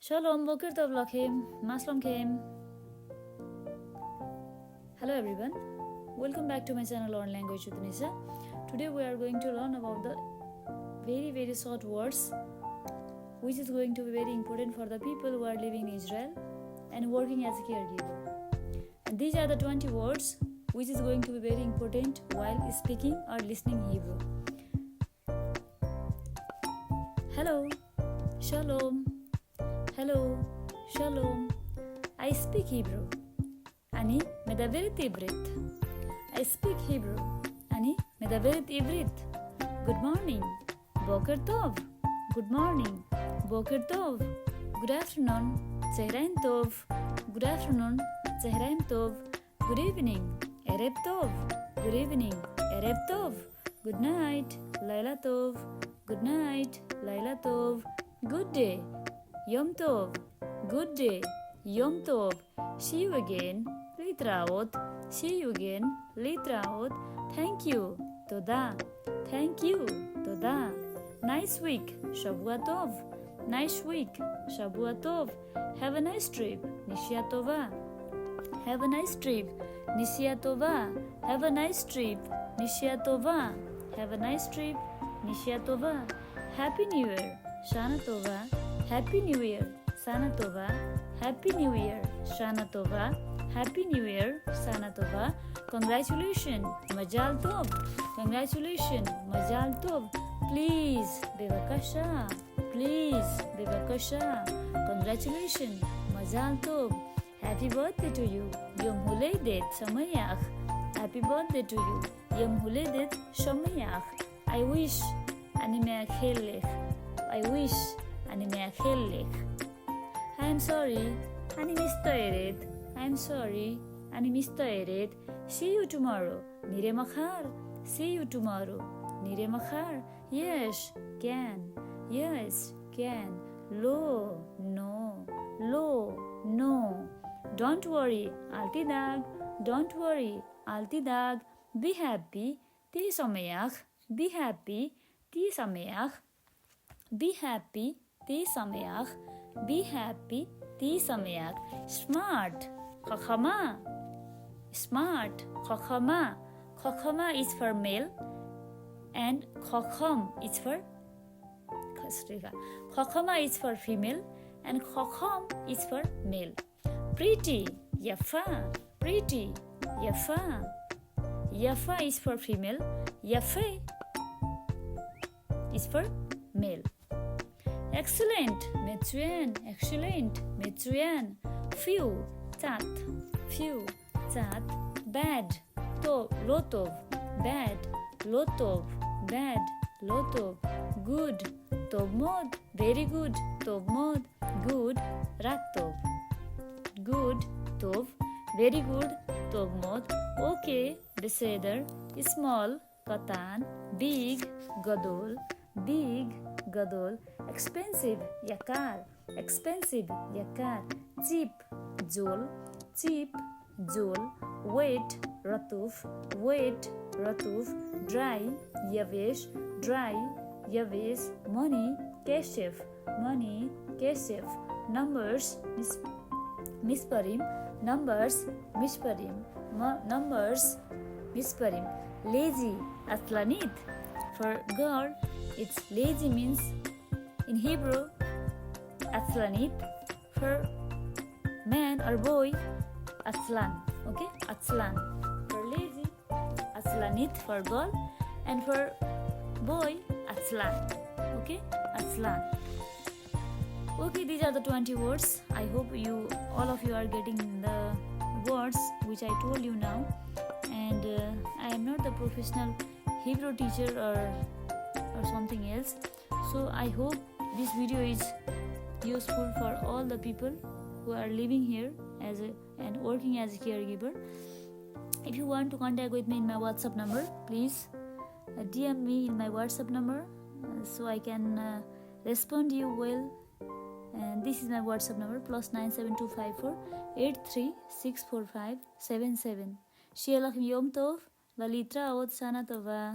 Shalom, Boker Tov Lachem, Maslom Kem. Hello everyone, welcome back to my channel Learn Language with Nisa. Today we are going to learn about the very short words which is going to be very important for the people who are living in Israel and working as a caregiver. And these are the 20 words which is going to be very important while speaking or listening Hebrew. Hello, Shalom. Hello, Shalom. I speak Hebrew. אני מדברת עברית. I speak Hebrew. אני מדברת עברית. Good morning. בוקר טוב. Good morning. בוקר טוב. Good afternoon. צהריים טוב. Good afternoon. צהריים טוב. Good evening. ערב טוב. Good evening. ערב טוב. Good night. לילה טוב. Good night. לילה טוב. Good day. יום טוב. Good day. יום טוב. See you again. להתראות. See you again. להתראות. Thank you. תודה. Thank you. תודה. Nice week. שבוע טוב. Nice week. שבוע טוב. Have a nice trip. נסיעה טובה. Have a nice trip. נסיעה טובה. Have a nice trip. נסיעה טובה. Have a nice trip. נסיעה טובה. Happy New Year. שנה טובה. Happy New Year. שנה טובה. Happy New Year. שנה טובה. Happy New Year. שנה טובה. Congratulations. מזל טוב. Congratulations. מזל טוב. Please. בבקשה. Please. בבקשה. Congratulations. מזל טוב. Happy birthday to you. יום הולדת שמח. Happy birthday to you. יום הולדת שמח. I wish. אני מאחל לך. I wish. אני מאחל לך. I'm sorry. אני מצטערת. I'm sorry. אני מצטערת. See you tomorrow. נראה מחר. See you tomorrow. נראה מחר. Yes. כן. Yes. כן. לא. No. לא. No. Don't worry. אל תדאג. Don't worry. אל תדאג. Be happy. תהיה שמח. Be happy. תהיה שמח. Be happy. תהיה שמח. Be happy. תהיה שמח. Smart. חכמה. Smart. חכמה. חכמה is for male and חכם is for חכמה is for female and חכם is for male. Pretty. יפה. Pretty. יפה. יפה is for female. יפה is for male. Excellent. מצוין. Excellent. מצוין. Few. קצת. Few. קצת. Bad. טוב. לא טוב. Bad. לא טוב. Bad. לא טוב. Good. טוב מאוד. Very good. טוב מאוד. Good. רק טוב. Good. טוב. Very good. טוב מאוד. Okay. בסדר. Small. קטן. Big. גדול. Big. גדול. Expensive. יקר. Expensive. יקר. Cheap. זול. Cheap. זול. Wet. רטוב. Wet. רטוב. Dry. יבש. Dry. יבש. Money. כסף. Money. כסף. Numbers. מספרים. Numbers. מספרים. Numbers. מספרים. Lazy. עצלנית. For girl, it's lazy means in Hebrew, עצלנית. For man or boy, עצלן. Okay? עצלן. For lazy, עצלנית for girl. And for boy, עצלן. Okay? עצלן. Okay, these are the 20 words. I hope all of you are getting the words which I told you now. And I am not the professional Hebrew teacher or something else. So I hope this video is useful for all the people who are living here and working as a caregiver. If you want to contact with me in my WhatsApp number, please DM me in my WhatsApp number so I can respond to you well. And this is my WhatsApp number +97254 8364577. שיהיה לכם יום טוב ולהתראות, שנה טובה.